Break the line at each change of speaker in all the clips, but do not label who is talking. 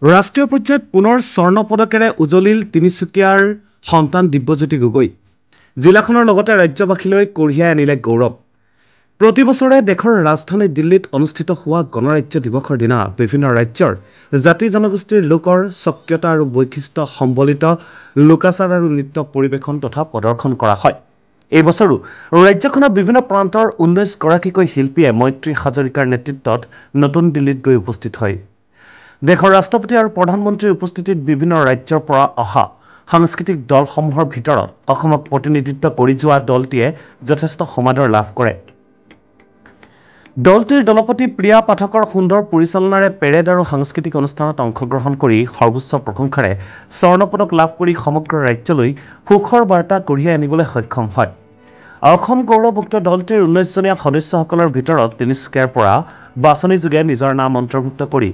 ৰাষ্ট্ৰীয় পৰ্যায়ত পুনৰ স্বৰ্ণ পদকেৰে উজলিল তিনিচুকীয়াৰ সন্তান দিব্যজ্যোতি গগৈ। জিলাখনৰ লগতে ৰাজ্যবাসীলৈ কঢ়িয়াই আনিলে গৌৰৱ। প্ৰতি বছৰে দেশৰ ৰাজধানী দিল্লীত অনুষ্ঠিত হোৱা গণৰাজ্য দিৱসৰ দিনা বিভিন্ন ৰাজ্যৰ জাতি জনগোষ্ঠীৰ লোকৰ স্বকীয়তা আৰু বৈশিষ্ট্য সম্বলিত লোকাচাৰ আৰু নৃত্য পৰিৱেশন তথা প্ৰদৰ্শন কৰা হয়। এই বছৰো ৰাজ্যখনৰ বিভিন্ন প্ৰান্তৰ 19গৰাকীকৈ শিল্পীয়ে মৈত্ৰী হাজৰিকাৰ নেতৃত্বত নতুন দিল্লীত গৈ উপস্থিত হয়। দেশৰ ৰাষ্ট্ৰপতি আৰু প্ৰধানমন্ত্ৰীৰ উপস্থিতিত বিভিন্ন ৰাজ্যৰ পৰা অহা সাংস্কৃতিক দলসমূহৰ ভিতৰত অসমক প্ৰতিনিধিত্ব কৰি যোৱা দলটিয়ে যথেষ্ট সমাদৰ লাভ কৰে। দলটিৰ দলপতি প্ৰিয়া পাঠকৰ সুন্দৰ পৰিচালনাৰে পেৰেড আৰু সাংস্কৃতিক অনুষ্ঠানত অংশগ্ৰহণ কৰি সৰ্বোচ্চ প্ৰশংসাৰে স্বৰ্ণ পদক লাভ কৰি সমগ্ৰ ৰাজ্যলৈ সুখৰ বাৰ্তা কঢ়িয়াই আনিবলৈ সক্ষম হয়। অসম গৌৰৱভুক্ত দলটিৰ 19জনীয়া সদস্যসকলৰ ভিতৰত তিনিচুকীয়াৰ পৰা বাছনিযোগে নিজৰ নাম অন্তৰ্ভুক্ত কৰি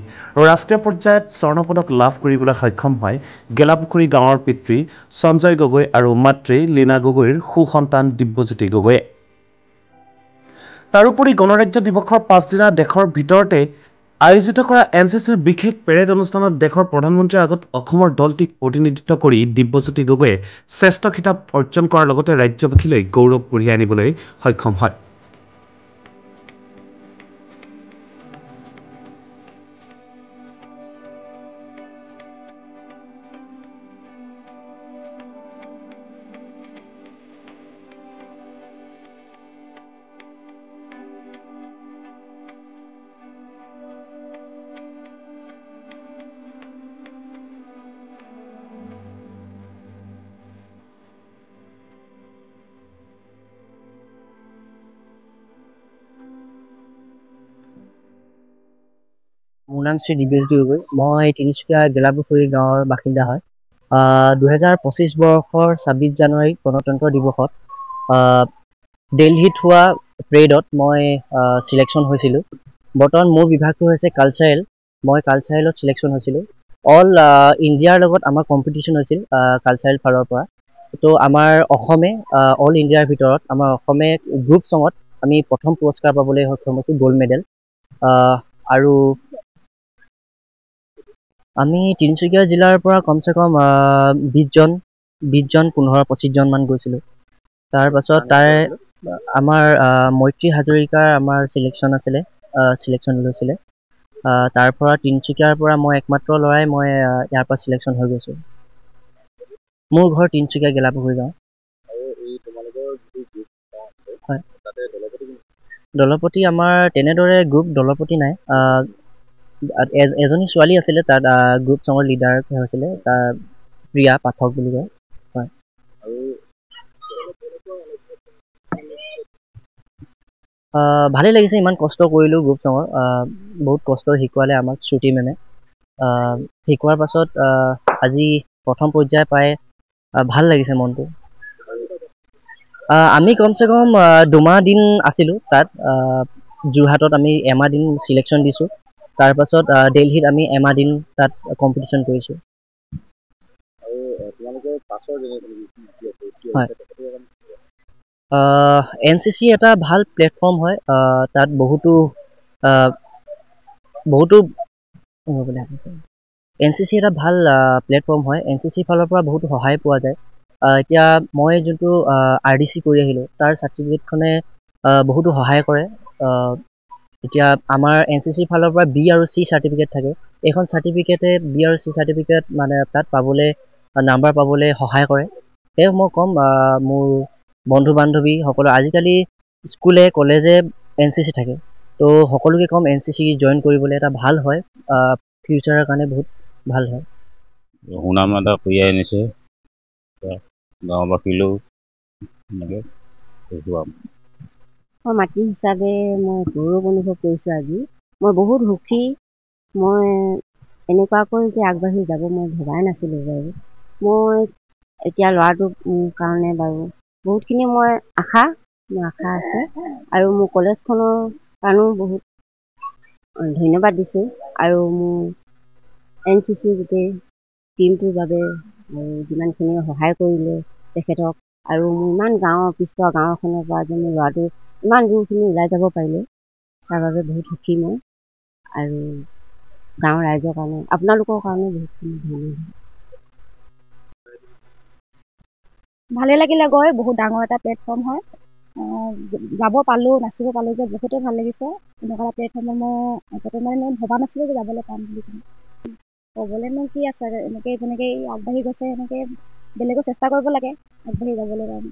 ৰাষ্ট্ৰীয় পৰ্যায়ত স্বৰ্ণ পদক লাভ কৰিবলৈ সক্ষম হয় গেলাপুখুৰী গাঁৱৰ পিতৃ সঞ্জয় গগৈ আৰু মাতৃ লীনা গগৈৰ সুসন্তান দিব্যজ্যোতি গগৈয়ে। তাৰোপৰি গণৰাজ্য দিৱসৰ পাছদিনা দেশৰ ভিতৰতে আয়োজিত কৰা NCCৰ বিশেষ পেৰেড অনুষ্ঠানত দেশৰ প্ৰধানমন্ত্ৰীৰ আগত অসমৰ দলটিক প্ৰতিনিধিত্ব কৰি দিব্যজ্যোতি গগৈয়ে শ্ৰেষ্ঠ খিতাপ অৰ্জন কৰাৰ লগতে ৰাজ্যবাসীলৈ গৌৰৱ কঢ়িয়াই আনিবলৈ সক্ষম হয়।
মোৰ নাম শ্ৰী দিব্যজ্যোতি গগৈ। মই তিনিচুকীয়া গেলাপুখুৰী গাঁৱৰ বাসিন্দা হয়। 2025 বৰ্ষৰ 26 জানুৱাৰী গণতন্ত্ৰ দিৱসত দিল্লীত হোৱা পেৰেডত মই চিলেকশ্যন হৈছিলোঁ। বৰ্তমান মোৰ বিভাগটো হৈছে কালচাৰেল। মই কালচাৰেলত চিলেকশ্যন হৈছিলোঁ। অল ইণ্ডিয়াৰ লগত আমাৰ কম্পিটিশ্যন হৈছিল কালচাৰেল ফালৰ পৰা। তো আমাৰ অসমে অল ইণ্ডিয়াৰ ভিতৰত আমাৰ অসমে গ্ৰুপ ছঙত আমি প্ৰথম পুৰস্কাৰ পাবলৈ সক্ষম হৈছোঁ, গ'ল্ড মেডেল। আৰু আমি তিনিচুকীয়া জিলাৰ পৰা কমচে কম 20জন 15-25জন মান গৈছিলোঁ। তাৰ পাছত আমাৰ মৈত্ৰী হাজৰিকাৰ আমাৰ চিলেকশ্যন লৈছিলে। তাৰ পৰা তিনিচুকীয়াৰ পৰা মই একমাত্ৰ ল'ৰাই মই ইয়াৰ পৰা চিলেকশ্যন হৈ গৈছোঁ। মোৰ ঘৰ তিনিচুকীয়া গেলাপুখুৰী গাঁও। হয়, দলপতি আমাৰ তেনেদৰে গ্ৰুপ দলপতি নাই। এজনী ছোৱালী আছিলে, তাত গ্ৰুপ ছঙৰ লিডাৰ হৈছিলে, তাৰ প্ৰিয়া পাঠক বুলি কয়। হয়, ভালেই লাগিছে। ইমান কষ্ট কৰিলোঁ গ্ৰুপ ছঙৰ। বহুত কষ্ট শিকোৱালে আমাক শ্ৰুতি মেমে। শিকোৱাৰ পাছত আজি প্ৰথম পৰ্যায় পাই ভাল লাগিছে মনটো। আমি কমচে কম 2 মাহ দিন আছিলোঁ তাত। যোৰহাটত আমি এমাহ দিন চিলেকশ্যন দিছোঁ। তাৰপাছত দিল্লীত আমি এমাহ দিন তাত কম্পিটিশ্যন কৰিছোঁ। হয়, NCC এটা ভাল প্লেটফৰ্ম হয়। তাত বহুতো NCC এটা ভাল প্লেটফৰ্ম হয়। NCC ফালৰ পৰা বহুতো সহায় পোৱা যায়। এতিয়া মই যোনটো RDC কৰি আহিলোঁ, তাৰ চাৰ্টিফিকেটখনে বহুতো সহায় কৰে। এতিয়া আমাৰ NCC ফালৰ পৰা B আৰু C চাৰ্টিফিকেট থাকে। এইখন চাৰ্টিফিকেটে B আৰু C চাৰ্টিফিকেট মানে তাত পাবলৈ নাম্বাৰ পাবলৈ সহায় কৰে। সেয়ে মই ক'ম মোৰ বন্ধু বান্ধৱী সকলো আজিকালি স্কুলে কলেজে NCC থাকে। তো সকলোকে ক'ম NCC জইন কৰিবলৈ। এটা ভাল হয়, ফিউচাৰৰ কাৰণে বহুত ভাল হয়।
সুনাম এটা কঢ়িয়াই আনিছে গাঁওবাসীলৈও এনেকৈ দেখুৱাম।
মই মাতৃ হিচাপে মই গৌৰৱ অনুভৱ কৰিছোঁ আজি। মই বহুত সুখী। মই এনেকুৱাকৈ যে আগবাঢ়ি যাব মই ভবাই নাছিলোঁ বাৰু। মই এতিয়া ল'ৰাটোৰ কাৰণে বাৰু বহুতখিনি মোৰ আশা আছে। আৰু মোৰ কলেজখনৰ কাৰণেও বহুত ধন্যবাদ দিছোঁ। আৰু মোৰ NCC গোটেই টিমটোৰ বাবে আৰু যিমানখিনি সহায় কৰিলে তেখেতক, আৰু মোৰ ইমান পিছপৰা গাঁও এখনৰ পৰা যে মোৰ ল'ৰাটো ইমান দূৰখিনি ওলাই যাব পাৰিলে, তাৰ বাবে বহুত সুখী মই। আৰু গাঁৱৰ ৰাইজৰ কাৰণে, আপোনালোকৰ কাৰণে বহুতখিনি ধন্যবাদ।
ভালে লাগিলে গৈ, বহুত ডাঙৰ এটা প্লেটফৰ্ম হয়। যাব পালোঁ, নাচিব পালোঁ যে বহুতেই ভাল লাগিছে। এনেকুৱা এটা প্লেটফৰ্মত মই আগতে মানে ভবা নাছিলোঁ যে যাবলৈ পাম বুলি কিনে। ক'বলৈনো কি আছে, যেনেকৈ আগবাঢ়ি গৈছে এনেকৈ বেলেগো চেষ্টা কৰিব লাগে আগবাঢ়ি যাবলৈ কাৰণে।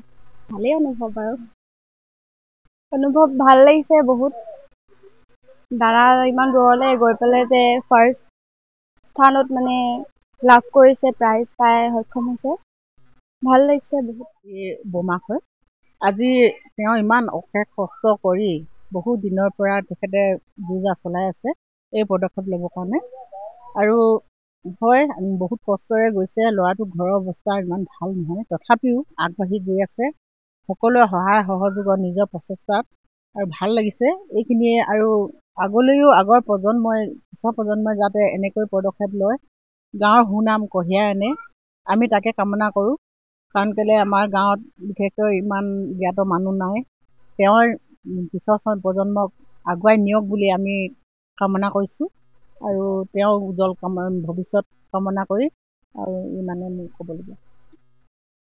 ভালেই অনুভৱ বাৰু। অনুভৱ ভাল লাগিছে বহুত। দাদা ইমান দূৰলৈ গৈ পেলাই যে ফাৰ্ষ্ট স্থানত মানে লাভ কৰিছে, প্ৰাইজ পাই সক্ষম হৈছে, ভাল লাগিছে বহুত।
বোমা হয়। আজি তেওঁ ইমান অশেষ কষ্ট কৰি বহুত দিনৰ পৰা তেখেতে যুঁজা চলাই আছে এই পদক্ষেপ ল'বৰ কাৰণে। আৰু হয়, বহুত কষ্টৰে গৈছে। ল'ৰাটো ঘৰৰ অৱস্থা ইমান ভাল নহয়, তথাপিও আগবাঢ়ি গৈ আছে সকলোৱে সহায় সহযোগত নিজৰ প্ৰচেষ্টাত, আৰু ভাল লাগিছে এইখিনিয়ে। আৰু আগলৈও আগৰ প্ৰজন্মই, পিছৰ প্ৰজন্মই যাতে এনেকৈ পদক্ষেপ লয়, গাঁৱৰ সুনাম কঢ়িয়াই আনে, আমি তাকে কামনা কৰোঁ। কাৰণ কেলৈ আমাৰ গাঁৱত বিশেষকৈ ইমান জ্ঞাত মানুহ নাই। তেওঁৰ পিছৰ প্ৰজন্মক আগুৱাই নিয়ক বুলি আমি কামনা কৰিছোঁ, আৰু তেওঁ উজ্জ্বল ভৱিষ্যত কামনা কৰি আৰু ইমানে মোৰ ক'বলগীয়া।